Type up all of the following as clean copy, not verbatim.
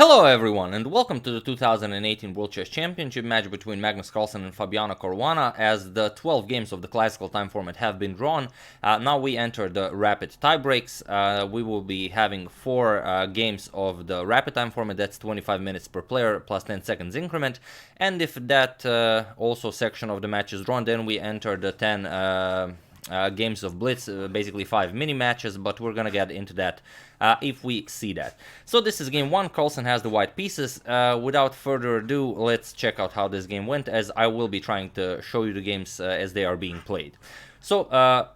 Hello everyone, and welcome to the 2018 World Chess Championship match between Magnus Carlsen and Fabiano Caruana, as the 12 games of the classical time format have been drawn. Now we enter the rapid tiebreaks. We will be having 4 games of the rapid time format, that's 25 minutes per player plus 10 seconds increment, and if that also section of the match is drawn, then we enter the 10 games of Blitz, basically 5 mini matches, but we're gonna get into that if we see that. So this is game 1, Carlsen has the white pieces. Without further ado, let's check out how this game went, as I will be trying to show you the games as they are being played. So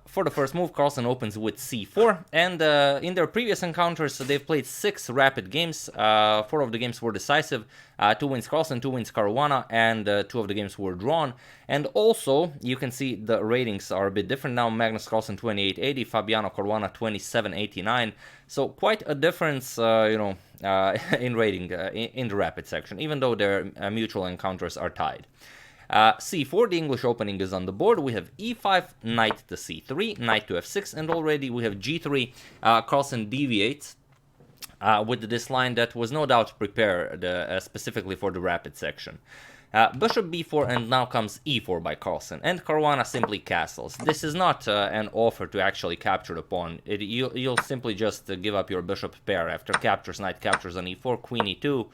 for the first move, Carlsen opens with c4, and in their previous encounters they've played 6 rapid games. 4 of the games were decisive, 2 wins Carlsen, 2 wins Caruana, and 2 of the games were drawn. And also you can see the ratings are a bit different now. Magnus Carlsen 2880, Fabiano Caruana 2789. So quite a difference, in rating in the rapid section, even though their mutual encounters are tied. c4, the English opening is on the board. We have e5, knight to c3, knight to f6, and already we have g3. Carlsen deviates with this line that was no doubt prepared specifically for the rapid section. Bishop b4, and now comes e4 by Carlsen, and Caruana simply castles. This is not an offer to actually capture the pawn. You'll simply just give up your bishop pair after captures, knight captures on e4, queen e2.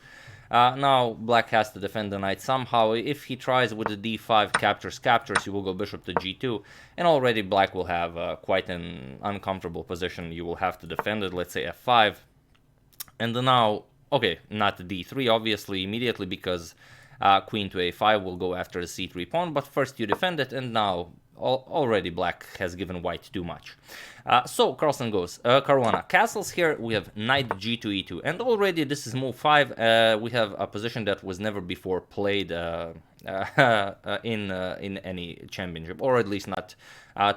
Now black has to defend the knight somehow. If he tries with the d5, captures, you will go bishop to g2, and already black will have quite an uncomfortable position. You will have to defend it, let's say f5. And now, okay, not d3 obviously immediately, because queen to a5 will go after the c3 pawn, but first you defend it, and now already black has given white too much. So Carlsen goes, Caruana castles here. We have knight g to e2, and already this is move 5. We have a position that was never before played in any championship, or at least not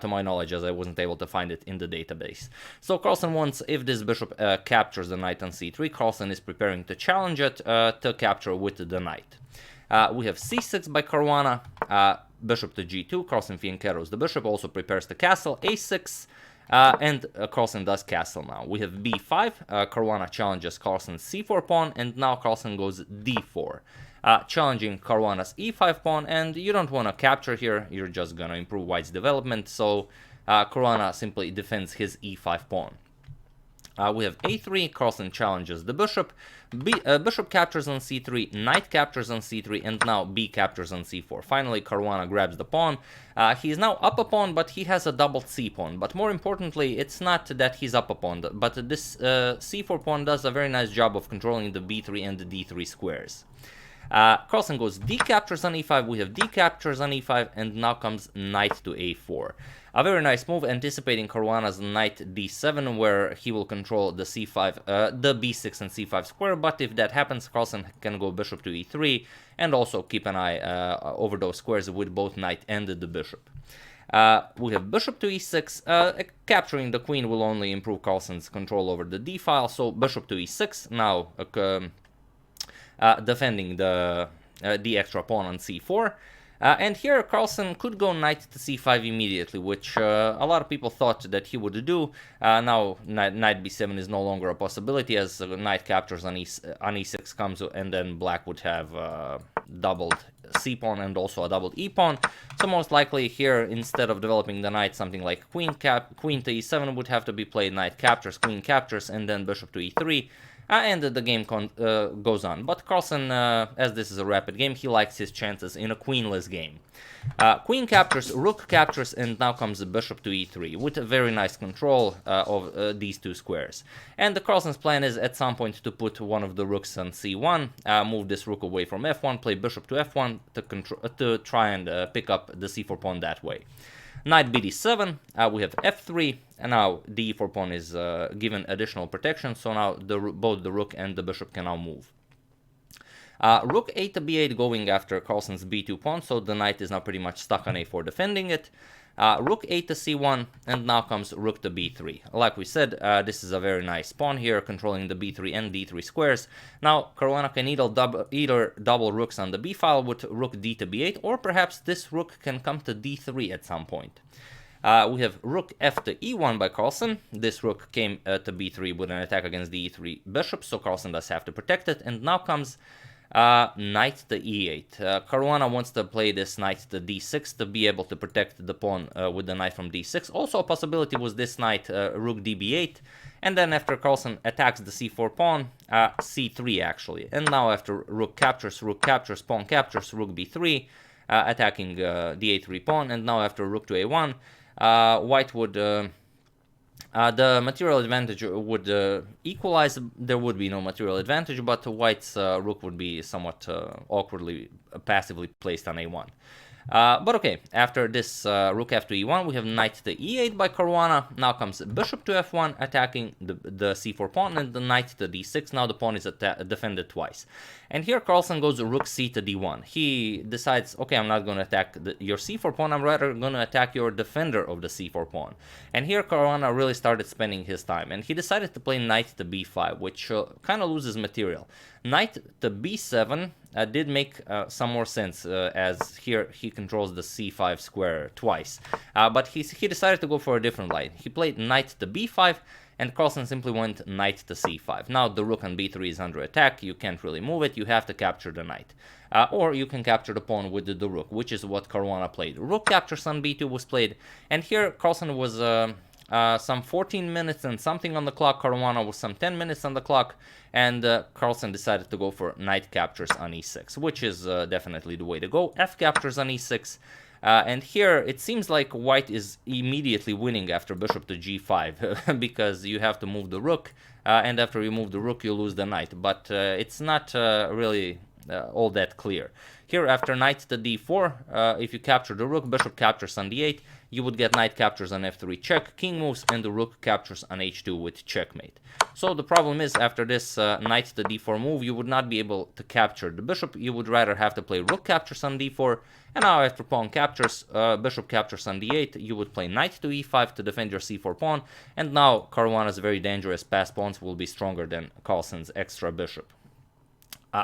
to my knowledge, as I wasn't able to find it in the database. So Carlsen wants, if this bishop captures the knight on c3, Carlsen is preparing to challenge it to capture with the knight. We have c6 by Caruana, bishop to g2, Carlsen fianchettos the bishop, also prepares to castle, a6, and Carlsen does castle now. We have b5, Caruana challenges Carlsen's c4 pawn, and now Carlsen goes d4, challenging Caruana's e5 pawn, and you don't want to capture here, you're just going to improve white's development, so Caruana simply defends his e5 pawn. We have a3, Carlsen challenges the bishop, bishop captures on c3, knight captures on c3, and now b captures on c4. Finally, Caruana grabs the pawn. He is now up a pawn, but he has a doubled c pawn. But more importantly, it's not that he's up a pawn, but this c4 pawn does a very nice job of controlling the b3 and the d3 squares. Carlsen goes d captures on e5, we have d captures on e5, and now comes knight to a4. A very nice move, anticipating Caruana's knight d7, where he will control the c5, the b6 and c5 square, but if that happens, Carlsen can go bishop to e3, and also keep an eye over those squares with both knight and the bishop. We have bishop to e6, capturing the queen will only improve Carlsen's control over the d file, so bishop to e6, now defending the extra pawn on c4. And here Carlsen could go knight to c5 immediately, which a lot of people thought that he would do. Now knight b7 is no longer a possibility, as knight captures on e6 comes, and then black would have doubled c pawn and also a doubled e pawn. So most likely here, instead of developing the knight, something like queen to e7 would have to be played. Knight captures, queen captures, and then bishop to e3. And the game goes on. But Carlsen, as this is a rapid game, he likes his chances in a queenless game. Queen captures, rook captures, and now comes the bishop to e3 with a very nice control of these two squares. And the Carlsen's plan is at some point to put one of the rooks on c1, move this rook away from f1, play bishop to f1 to try and pick up the c4 pawn that way. Knight bd7, we have f3, and now the e4 pawn is given additional protection, so now both the rook and the bishop can now move. Rook a to b8 going after Carlsen's b2 pawn, so the knight is now pretty much stuck on a4 defending it. Rook a to c1, and now comes rook to b3. Like we said, this is a very nice pawn here, controlling the b3 and d3 squares. Now Caruana can either double rooks on the b file with rook d to b8, or perhaps this rook can come to d3 at some point. We have rook f to e1 by Carlsen. This rook came to b3 with an attack against the e3 bishop, so Carlsen does have to protect it. And now comes knight to e8. Caruana wants to play this knight to d6 to be able to protect the pawn with the knight from d6. Also a possibility was this knight rook db8, and then after Carlsen attacks the c4 pawn, c3 actually. And now after rook captures, pawn captures, rook b3, attacking the a3 pawn, and now after rook to a1, white would... the material advantage would equalize. There would be no material advantage, but white's rook would be somewhat awkwardly, passively placed on a1. But okay, after this rook f to e1, we have knight to e8 by Caruana. Now comes bishop to f1, attacking the c4 pawn, and the knight to d6. Now the pawn is defended twice. And here Carlsen goes rook c to d1. He decides, okay, I'm not going to attack your c4 pawn, I'm rather going to attack your defender of the c4 pawn. And here Caruana really started spending his time, and he decided to play knight to b5, which kind of loses material. Knight to b7 did make some more sense, as here he controls the c5 square twice. But he decided to go for a different line. He played knight to b5, and Carlsen simply went knight to c5. Now the rook on b3 is under attack, you can't really move it, you have to capture the knight. Or you can capture the pawn with the rook, which is what Caruana played. Rook captures on b2 was played, and here Carlsen was some 14 minutes and something on the clock, Caruana was some 10 minutes on the clock, and Carlsen decided to go for knight captures on e6, which is definitely the way to go. F captures on e6, and here it seems like white is immediately winning after bishop to g5, because you have to move the rook, and after you move the rook you lose the knight, but it's not really all that clear. Here after knight to d4, if you capture the rook, bishop captures on d8, you would get knight captures on f3 check, king moves, and the rook captures on h2 with checkmate. So the problem is, after this knight to d4 move, you would not be able to capture the bishop, you would rather have to play rook captures on d4, and now after pawn captures, bishop captures on d8, you would play knight to e5 to defend your c4 pawn, and now Caruana's very dangerous passed pawns will be stronger than Carlsen's extra bishop.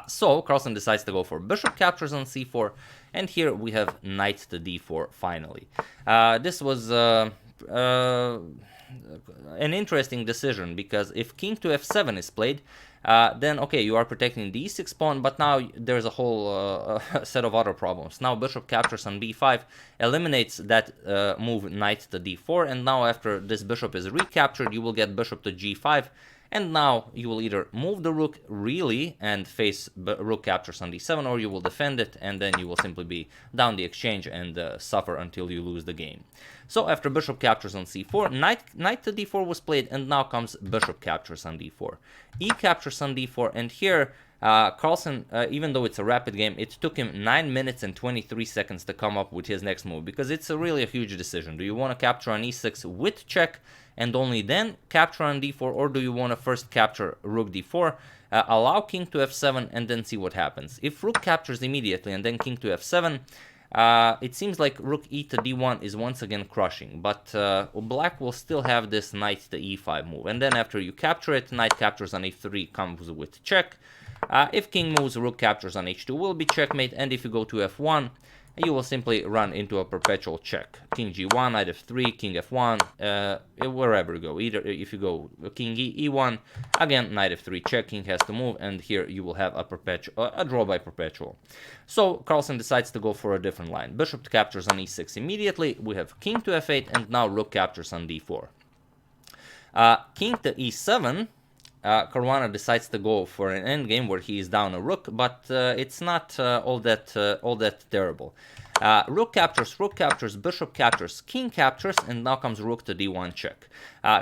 So Carlsen decides to go for bishop captures on c4, and here we have knight to d4 finally. This was an interesting decision, because if king to f7 is played, then okay, you are protecting the e6 pawn, but now there's a whole set of other problems. Now bishop captures on b5 eliminates that move knight to d4, and now after this bishop is recaptured, you will get bishop to g5, and now you will either move the rook really and face rook captures on d7, or you will defend it, and then you will simply be down the exchange and suffer until you lose the game. So after bishop captures on c4, knight to d4 was played, and now comes bishop captures on d4. E captures on d4, and here Carlsen, even though it's a rapid game, it took him 9 minutes and 23 seconds to come up with his next move, because it's really a huge decision. Do you want to capture on e6 with check and only then capture on d4, or do you want to first capture rook d4, allow king to f7, and then see what happens? If rook captures immediately and then king to f7, it seems like rook e to d1 is once again crushing, but black will still have this knight to e5 move, and then after you capture it, knight captures on h3 comes with check. If king moves, rook captures on h2 will be checkmate, and if you go to f1, you will simply run into a perpetual check. King g1, knight f3, king f1, wherever you go. Either if you go king e1, again knight f3 check, king has to move, and here you will have a draw by perpetual. So Carlsen decides to go for a different line. Bishop captures on e6 immediately. We have king to f8, and now rook captures on d4. King to e7. Caruana decides to go for an endgame where he is down a rook, but it's not all that terrible. Rook captures, bishop captures, king captures, and now comes rook to d1 check.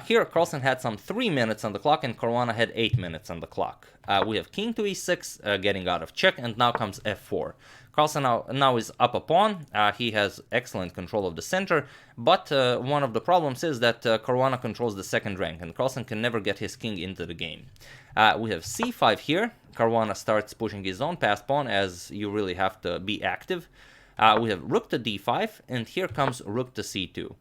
Here Carlsen had some 3 minutes on the clock, and Caruana had 8 minutes on the clock. We have king to e6 getting out of check, and now comes f4. Carlsen now is up a pawn. He has excellent control of the center, but one of the problems is that Caruana controls the second rank, and Carlsen can never get his king into the game. We have c5 here. Caruana starts pushing his own passed pawn, as you really have to be active. We have rook to d5, and here comes rook to c2.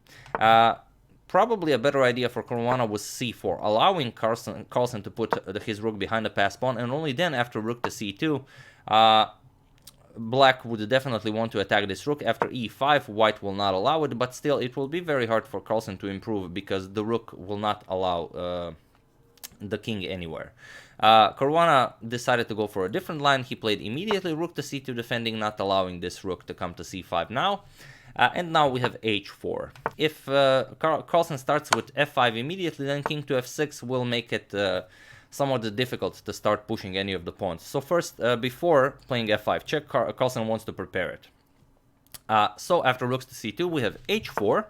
Probably a better idea for Caruana was c4, allowing Carlsen to put his rook behind the passed pawn, and only then after rook to c2, black would definitely want to attack this rook. After e5, white will not allow it, but still it will be very hard for Carlsen to improve because the rook will not allow the king anywhere. Caruana decided to go for a different line. He played immediately rook to c2 defending, not allowing this rook to come to c5 now. And now we have h4. If Carlsen starts with f5 immediately, then king to f6 will make it somewhat difficult to start pushing any of the pawns. So first, before playing f5 check, Carlsen wants to prepare it. So after rooks to c2, we have h4.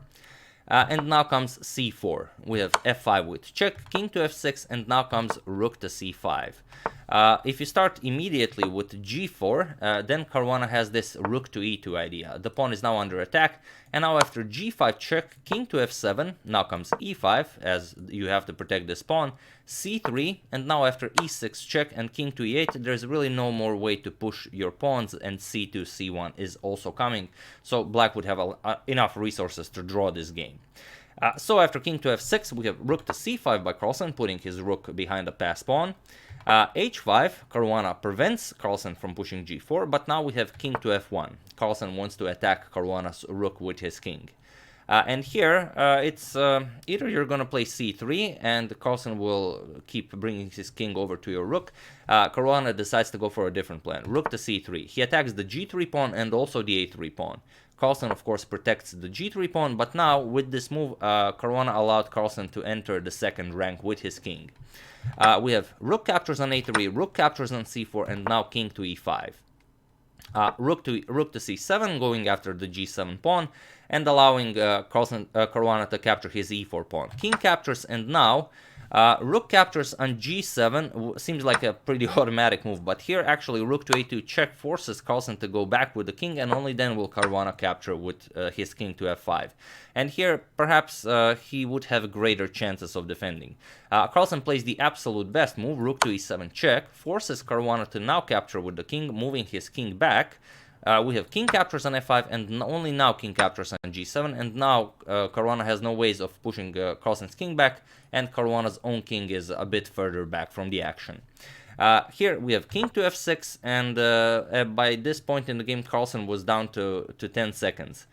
And now comes c4. We have f5 with check, king to f6, and now comes rook to c5. If you start immediately with g4, then Caruana has this rook to e2 idea. The pawn is now under attack, and now after g5 check, king to f7, now comes e5, as you have to protect this pawn, c3, and now after e6 check and king to e8, there's really no more way to push your pawns, and c2, c1 is also coming, so black would have enough resources to draw this game. So after king to f6, we have rook to c5 by Carlsen, putting his rook behind a passed pawn. h5, Caruana prevents Carlsen from pushing g4, but now we have king to f1. Carlsen wants to attack Caruana's rook with his king. And here, it's either you're going to play c3, and Carlsen will keep bringing his king over to your rook. Caruana decides to go for a different plan, rook to c3. He attacks the g3 pawn and also the a3 pawn. Carlsen, of course, protects the g3 pawn, but now, with this move, Caruana allowed Carlsen to enter the second rank with his king. We have rook captures on a3, rook captures on c4, and now king to e5. Rook to c7, going after the g7 pawn, and allowing Caruana to capture his e4 pawn. King captures, and now rook captures on g7 seems like a pretty automatic move, but here actually rook to a2 check forces Carlsen to go back with the king, and only then will Caruana capture with his king to f5. And here perhaps he would have greater chances of defending. Carlsen plays the absolute best move, rook to e7 check, forces Caruana to now capture with the king, moving his king back. We have king captures on f5, and only now king captures on g7, and now Caruana has no ways of pushing Carlsen's king back, and Caruana's own king is a bit further back from the action. Here we have king to f6, and by this point in the game, Carlsen was down to 10 seconds.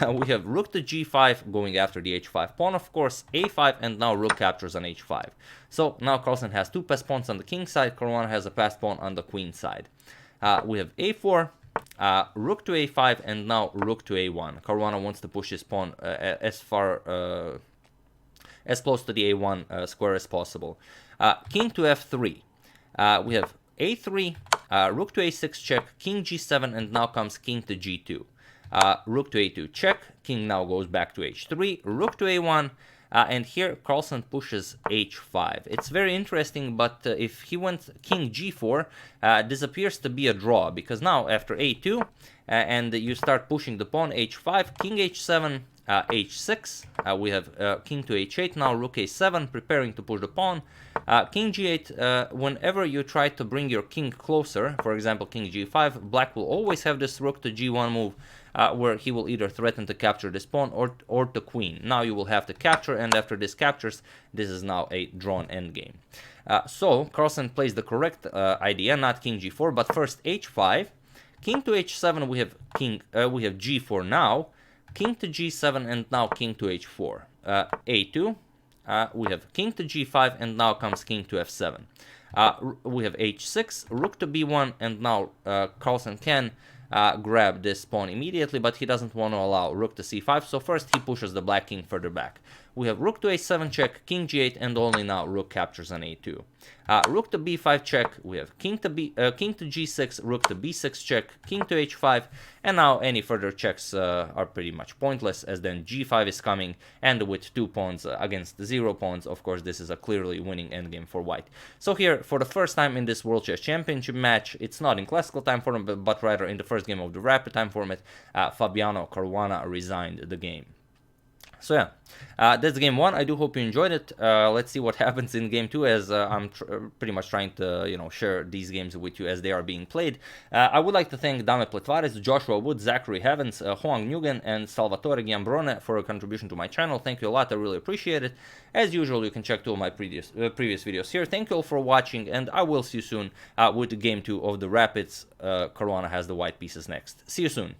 We have rook to g5, going after the h5 pawn, of course, a5, and now rook captures on h5. So now Carlsen has two passed pawns on the king side, Caruana has a passed pawn on the queen side. We have a4, rook to a5, and now rook to a1. Caruana wants to push his pawn as close to the a1 square as possible. King to f3. We have a3, rook to a6 check, king g7, and now comes king to g2. Rook to a2 check, king now goes back to h3, rook to a1, and here Carlsen pushes h5. It's very interesting, but if he went king g4, this appears to be a draw, because now after a2, and you start pushing the pawn h5, king h7, h6, we have king to h8, now rook a7, preparing to push the pawn, king g8, whenever you try to bring your king closer, for example king g5, black will always have this rook to g1 move, where he will either threaten to capture this pawn or the queen. Now you will have to capture, and after this captures, this is now a drawn endgame. So Carlsen plays the correct idea, not king g4, but first h5, king to h7, we have g4 now, king to g7, and now king to h4. a2, we have king to g5, and now comes king to f7. We have h6, rook to b1, and now Carlsen can grab this pawn immediately, but he doesn't want to allow rook to c5, so first he pushes the black king further back. We have rook to a7 check, king g8, and only now rook captures on a2. Rook to b5 check, we have king to g6, rook to b6 check, king to h5, and now any further checks are pretty much pointless, as then g5 is coming, and with 2 pawns against 0 pawns, of course this is a clearly winning endgame for white. So here, for the first time in this World Chess Championship match, it's not in classical time format, but rather in the first game of the rapid time format, Fabiano Caruana resigned the game. So yeah, that's game 1. I do hope you enjoyed it. Let's see what happens in game 2, as I'm pretty much trying to, share these games with you as they are being played. I would like to thank Dame Pletvares, Joshua Wood, Zachary Heavens, Hoang Nguyen, and Salvatore Giambrone for a contribution to my channel. Thank you a lot. I really appreciate it. As usual, you can check 2 of my previous videos here. Thank you all for watching, and I will see you soon with game 2 of the Rapids. Caruana has the white pieces next. See you soon.